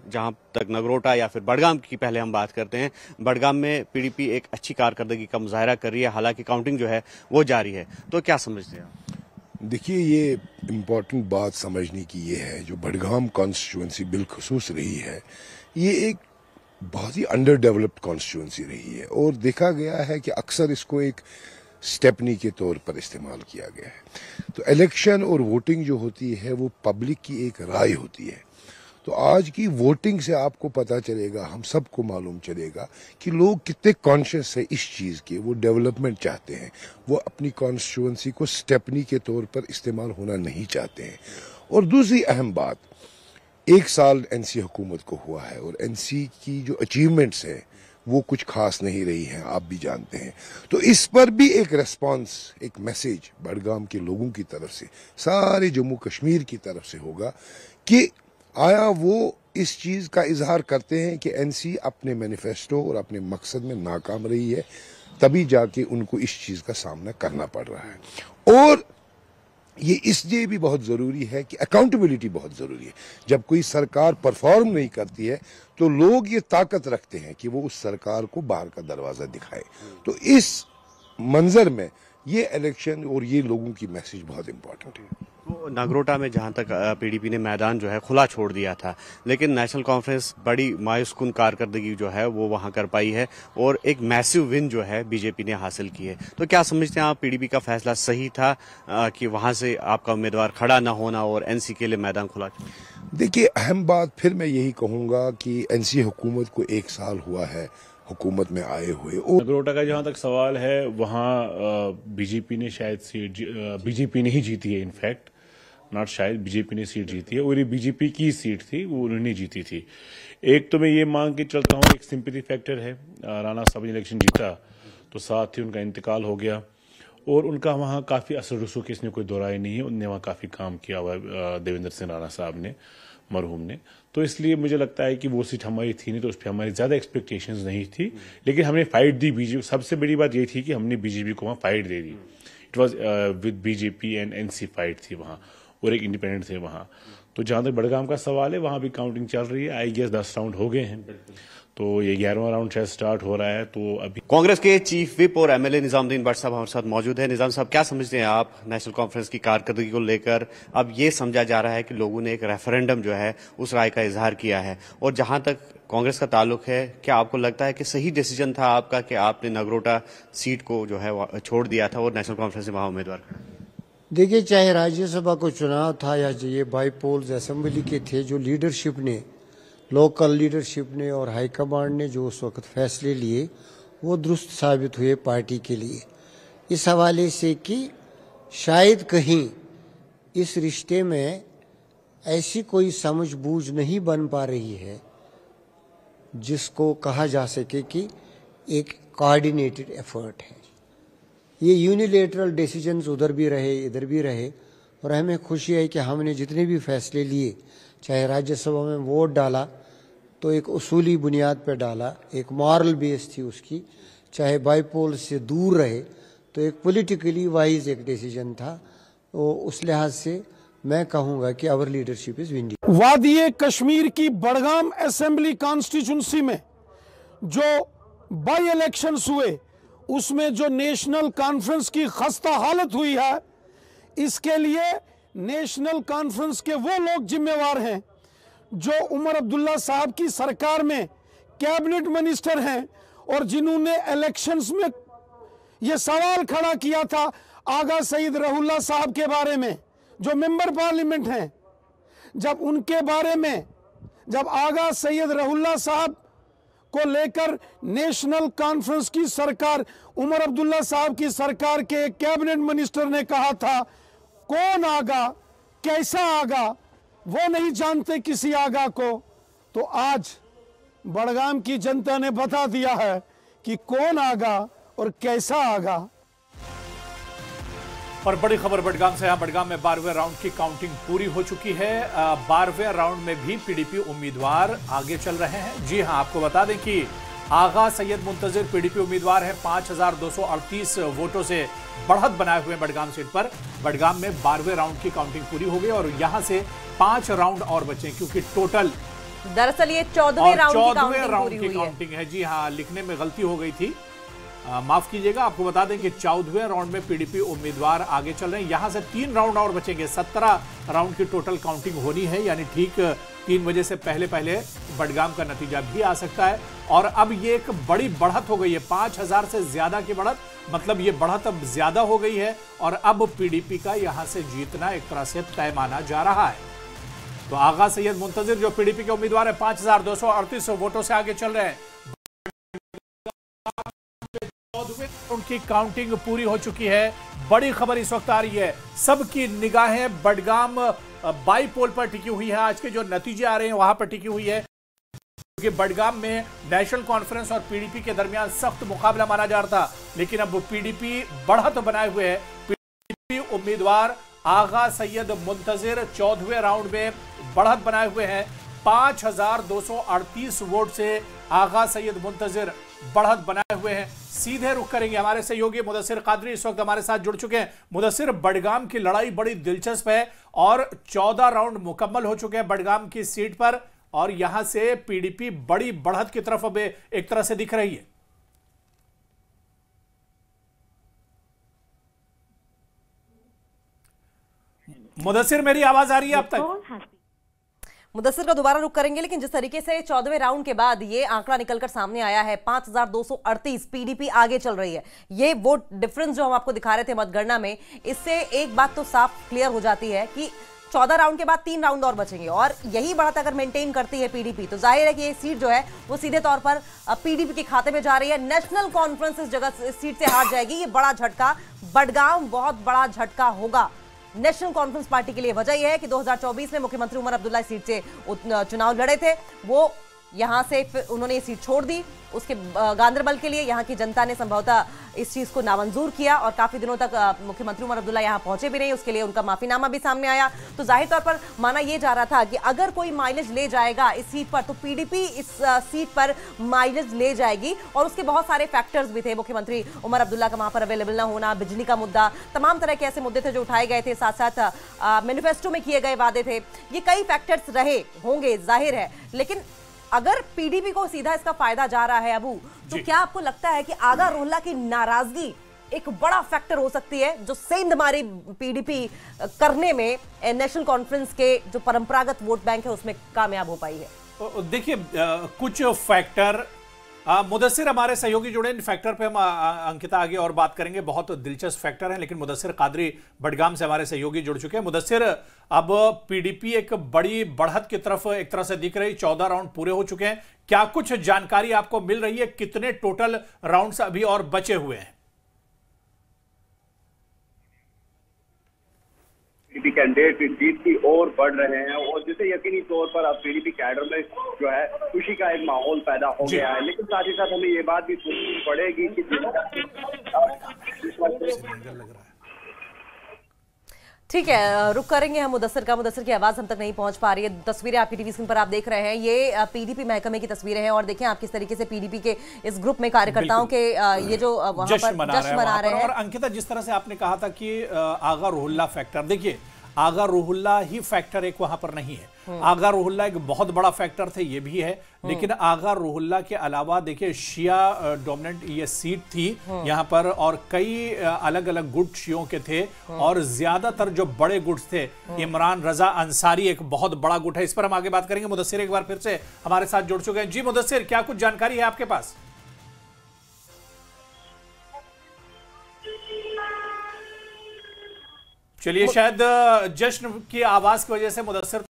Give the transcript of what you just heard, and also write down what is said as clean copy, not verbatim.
जहां तक नगरोटा या फिर बडगाम की पहले हम बात करते हैं, बडगाम में पीडीपी एक अच्छी कारकर्दगी का मुजाहरा कर रही है, हालांकि काउंटिंग जो है वो जारी है। तो क्या समझते हैं आप? देखिए, ये इम्पोर्टेंट बात समझने की ये है, जो बडगाम कॉन्स्टिट्यूंसी बिलखुसूस रही है, ये एक बहुत ही अंडर डेवलप्ड कॉन्स्टिट्यूंसी रही है और देखा गया है कि अक्सर इसको एक स्टेपनी के तौर पर इस्तेमाल किया गया है। तो इलेक्शन और वोटिंग जो होती है वो पब्लिक की एक राय होती है। तो आज की वोटिंग से आपको पता चलेगा, हम सबको मालूम चलेगा कि लोग कितने कॉन्शियस है इस चीज़ के, वो डेवलपमेंट चाहते हैं, वो अपनी कॉन्स्टिट्यूंसी को स्टेपनी के तौर पर इस्तेमाल होना नहीं चाहते हैं। और दूसरी अहम बात, 1 साल एनसी हुकूमत को हुआ है और एनसी की जो अचीवमेंट्स है वो कुछ खास नहीं रही हैं, आप भी जानते हैं। तो इस पर भी एक रेस्पॉन्स, एक मैसेज बडगाम के लोगों की तरफ से, सारे जम्मू कश्मीर की तरफ से होगा कि आया वो इस चीज़ का इजहार करते हैं कि एनसी अपने मैनिफेस्टो और अपने मकसद में नाकाम रही है, तभी जाके उनको इस चीज़ का सामना करना पड़ रहा है। और ये इसलिए भी बहुत ज़रूरी है कि अकाउंटेबिलिटी बहुत ज़रूरी है। जब कोई सरकार परफॉर्म नहीं करती है तो लोग ये ताकत रखते हैं कि वो उस सरकार को बाहर का दरवाज़ा दिखाए। तो इस मंजर में ये इलेक्शन और ये लोगों की मैसेज बहुत इंपॉर्टेंट है। तो नगरोटा में जहां तक पीडीपी ने मैदान जो है खुला छोड़ दिया था, लेकिन नेशनल कॉन्फ्रेंस बड़ी मायूसकुन कारकर्दगी जो है वो वहां कर पाई है और एक मैसिव विन जो है बीजेपी ने हासिल की है। तो क्या समझते हैं आप, पीडीपी का फैसला सही था कि वहां से आपका उम्मीदवार खड़ा न होना और एनसी के लिए मैदान खुला? देखिए, अहम बात फिर मैं यही कहूँगा कि एनसी हुकूमत को 1 साल हुआ है हुकूमत में आए हुए। और नगरोटा का जहां तक सवाल है, वहां बीजेपी ने शायद सीट बीजेपी ने ही जीती है, इनफैक्ट नॉट शायद, बीजेपी ने सीट जीती है और ये बीजेपी की सीट थी, वो उन्होंने जीती थी। एक तो मैं ये मांग के चलता हूँ, एक सिंपैथी फैक्टर है, राणा साहब ने इलेक्शन जीता तो साथ ही उनका इंतकाल हो गया और उनका वहाँ काफ़ी असर रसूख की इसने कोई दोहराई नहीं है, उनने वहाँ काफ़ी काम किया हुआ है देवेंद्र सिंह राणा साहब ने, मरहूम ने। तो इसलिए मुझे लगता है कि वो सीट हमारी थी नहीं, तो उस पर हमारी ज़्यादा एक्सपेक्टेशंस नहीं थी, लेकिन हमने फाइट दी बीजेपी। सबसे बड़ी बात ये थी कि हमने बीजेपी को वहाँ fight they the. It was with BJP and NC fight थी वहाँ, और एक इंडिपेंडेंट थे वहाँ। तो जहाँ तक बडगाम का सवाल है, वहाँ भी काउंटिंग चल रही है। आई गेस 10 राउंड हो गए हैं, तो ये 11वां राउंड शायद स्टार्ट हो रहा है। तो अभी कांग्रेस के चीफ विप और एमएलए निजामुद्दीन भट्ट साहब हमारे साथ मौजूद है। निजाम साहब, क्या समझते हैं आप नेशनल कॉन्फ्रेंस की कारकर्दगी को लेकर? अब ये समझा जा रहा है कि लोगों ने एक रेफरेंडम जो है उस राय का इजहार किया है, और जहां तक कांग्रेस का ताल्लुक है, क्या आपको लगता है कि सही डिसीजन था आपका कि आपने नगरोटा सीट को जो है छोड़ दिया था और नेशनल कॉन्फ्रेंस से वहां उम्मीदवार? देखिए, चाहे राज्यसभा को चुनाव था या ये बाईपोल्स असेंबली के थे, जो लीडरशिप ने, लोकल लीडरशिप ने और हाईकमांड ने जो उस वक्त फैसले लिए वो दुरुस्त साबित हुए पार्टी के लिए, इस हवाले से कि शायद कहीं इस रिश्ते में ऐसी कोई समझ बूझ नहीं बन पा रही है जिसको कहा जा सके कि एक कोऑर्डिनेटेड एफर्ट है। ये यूनिलेटरल डिसीजंस उधर भी रहे इधर भी रहे, और हमें खुशी है कि हमने जितने भी फैसले लिए, चाहे राज्यसभा में वोट डाला तो एक उसूली बुनियाद पर डाला, एक मॉरल बेस थी उसकी, चाहे बाईपोल से दूर रहे तो एक पॉलिटिकली वाइज एक डिसीजन था। तो उस लिहाज से मैं कहूँगा कि आवर लीडरशिप इज विनिंग। वादिये कश्मीर की बडगाम असेंबली कॉन्स्टिट्यूंसी में जो बाई इलेक्शंस हुए, उसमें जो नेशनल कॉन्फ्रेंस की खस्ता हालत हुई है, इसके लिए नेशनल कॉन्फ्रेंस के वो लोग जिम्मेवार हैं जो उमर अब्दुल्ला साहब की सरकार में कैबिनेट मिनिस्टर हैं और जिन्होंने इलेक्शंस में ये सवाल खड़ा किया था आगा सईद रहुल्ला साहब के बारे में, जो मेंबर पार्लियामेंट हैं। जब उनके बारे में, जब आगा सईद रहुल्ला साहब को लेकर नेशनल कॉन्फ्रेंस की सरकार, उमर अब्दुल्ला साहब की सरकार के कैबिनेट मिनिस्टर ने कहा था, कौन आगा, कैसा आगा, वो नहीं जानते किसी आगा को, तो आज बडगाम की जनता ने बता दिया है कि कौन आगा और कैसा आगा। और बड़ी खबर बडगाम से, यहाँ बडगाम में 12वें राउंड की काउंटिंग पूरी हो चुकी है। 12वें राउंड में भी पीडीपी उम्मीदवार आगे चल रहे हैं। जी हां, आपको बता दें कि आगा सैयद मुंतजिर पीडीपी उम्मीदवार है, 5238 वोटों से बढ़त बनाए हुए बडगाम सीट पर। बडगाम में 12वें राउंड की काउंटिंग पूरी हो गई और यहां से 5 राउंड और बचे, क्योंकि टोटल दरअसल ये 14वें राउंड की काउंटिंग है। जी हाँ, लिखने में गलती हो गई थी, माफ कीजिएगा। आपको बता दें कि 14वें राउंड में पीडीपी उम्मीदवार आगे चल रहे हैं। यहां से 3 राउंड और बचेंगे, 17 राउंड की टोटल काउंटिंग होनी है, यानी ठीक 3 बजे से पहले बडगाम का नतीजा भी आ सकता है। और अब ये एक बड़ी बढ़त हो गई है, 5000 से ज्यादा की बढ़त, मतलब ये बढ़त अब ज्यादा हो गई है और अब पीडीपी का यहां से जीतना एक तरह से तय माना जा रहा है। तो आगा सैयद मुंतजिर जो पीडीपी के उम्मीदवार है 5238 वोटों से आगे चल रहे हैं। उनकी काउंटिंग पूरी हो चुकी है। बड़ी खबर इस वक्त आ रही है, सबकी निगाहें बडगाम बाई पोल पर टिकी हुई है। आज के जो नतीजे आ रहे हैं वहां पर टिकी हुई है, क्योंकि बडगाम में नेशनल कॉन्फ्रेंस और पीडीपी के दरमियान सख्त मुकाबला माना जा रहा था, लेकिन अब पीडीपी बढ़त बनाए हुए है। पीडीपी उम्मीदवार आगा सैयद मुंतजिर 14वें राउंड में बढ़त बनाए हुए हैं। 5238 वोट से आगा सैयद मुंतजिर बढ़त बनाए हुए हैं। सीधे रुख करेंगे, हमारे सहयोगी मुदस्सिर कादरी इस वक्त हमारे साथ जुड़ चुके हैं। मुदस्सिर, बडगाम की लड़ाई बड़ी दिलचस्प है और 14 राउंड मुकम्मल हो चुके हैं बडगाम की सीट पर, और यहां से पीडीपी बड़ी बढ़त की तरफ अब एक तरह से दिख रही है। मुदस्सिर, मेरी आवाज आ रही है अब तक? मुदस्सिर का दोबारा रुख करेंगे, लेकिन जिस तरीके से 14वें राउंड के बाद ये आंकड़ा निकलकर सामने आया है, 5238 पीडीपी आगे चल रही है। ये वोट डिफरेंस जो हम आपको दिखा रहे थे मतगणना में, इससे एक बात तो साफ क्लियर हो जाती है कि 14 राउंड के बाद 3 राउंड और बचेंगे, और यही बढ़त अगर मेंटेन करती है पीडीपी तो जाहिर है कि ये सीट जो है वो सीधे तौर पर पीडीपी के खाते में जा रही है। नेशनल कॉन्फ्रेंस इस जगह इस सीट से हार जाएगी। ये बड़ा झटका, बडगाम बहुत बड़ा झटका होगा नेशनल कॉन्फ्रेंस पार्टी के लिए। वजह यह है कि 2024 में मुख्यमंत्री उमर अब्दुल्ला सीट से चुनाव लड़े थे, वो यहां से उन्होंने ये सीट छोड़ दी। उसके गांधरबल के लिए यहां की जनता ने संभवतः इस चीज को नामंजूर किया और काफी दिनों तक मुख्यमंत्री उमर अब्दुल्ला यहां पहुंचे भी नहीं। उसके लिए उनका माफीनामा भी सामने आया। तो जाहिर तौर पर माना यह जा रहा था कि अगर कोई माइलेज ले जाएगा इस सीट पर तो पीडीपी इस सीट पर माइलेज ले जाएगी। और उसके बहुत सारे फैक्टर्स भी थे, मुख्यमंत्री उमर अब्दुल्ला का वहां पर अवेलेबल ना होना, बिजली का मुद्दा, तमाम तरह के ऐसे मुद्दे थे जो उठाए गए थे, साथ साथ मैनिफेस्टो में किए गए वादे थे। ये कई फैक्टर्स रहे होंगे जाहिर है, लेकिन अगर पीडीपी को सीधा इसका फायदा जा रहा है अबू, तो क्या आपको लगता है कि आगा रोहल्ला की नाराजगी एक बड़ा फैक्टर हो सकती है जो सेंध मारी पीडीपी करने में नेशनल कॉन्फ्रेंस के जो परंपरागत वोट बैंक है उसमें कामयाब हो पाई है? देखिए, कुछ फैक्टर, मुदस्सिर हमारे सहयोगी जुड़े, इन फैक्टर पे हम अंकिता आगे और बात करेंगे, बहुत दिलचस्प फैक्टर है। लेकिन मुदस्सिर कादरी बडगाम से हमारे सहयोगी जुड़ चुके हैं। मुदस्सिर, अब पीडीपी एक बड़ी बढ़त की तरफ एक तरह से दिख रही, 14 राउंड पूरे हो चुके हैं। क्या कुछ जानकारी आपको मिल रही है, कितने टोटल राउंड्स अभी और बचे हुए हैं? पीडीपी कैंडिडेट जीत की ओर बढ़ रहे हैं और जिससे यकीनी तौर पर अब पीडीपी कैडर में जो है खुशी का एक माहौल पैदा हो गया है। लेकिन साथ ही साथ हमें ये बात भी सोचनी पड़ेगी कि ठीक है, रुक करेंगे हम मुदस्सिर का। मुदस्सिर की आवाज हम तक नहीं पहुंच पा रही है। तस्वीरें आपकी टीवी स्क्रीन पर आप देख रहे हैं, ये पीडीपी महकमे की तस्वीरें हैं और देखें आप किस तरीके से पीडीपी के इस ग्रुप में कार्यकर्ताओं के ये जो वहां पर जश्न मना रहे हैं। और अंकिता, जिस तरह से आपने कहा था कि आगा रोहल्ला फैक्टर, देखिए आगा रोहल्ला ही फैक्टर एक वहां पर नहीं है। आगा रोहल्ला एक बहुत बड़ा फैक्टर थे, ये भी है, लेकिन आगा रोहल्ला के अलावा देखिए शिया डोमिनेंट ये सीट थी यहां पर, और कई अलग अलग गुट शियों के थे और ज्यादातर जो बड़े गुट थे, इमरान रजा अंसारी एक बहुत बड़ा गुट है। इस पर हम आगे बात करेंगे। मुदस्सिर एक बार फिर से हमारे साथ जुड़ चुके हैं। जी मुदस्सिर, क्या कुछ जानकारी है आपके पास? चलिए, शायद जश्न की आवाज की वजह से मुदस्सिर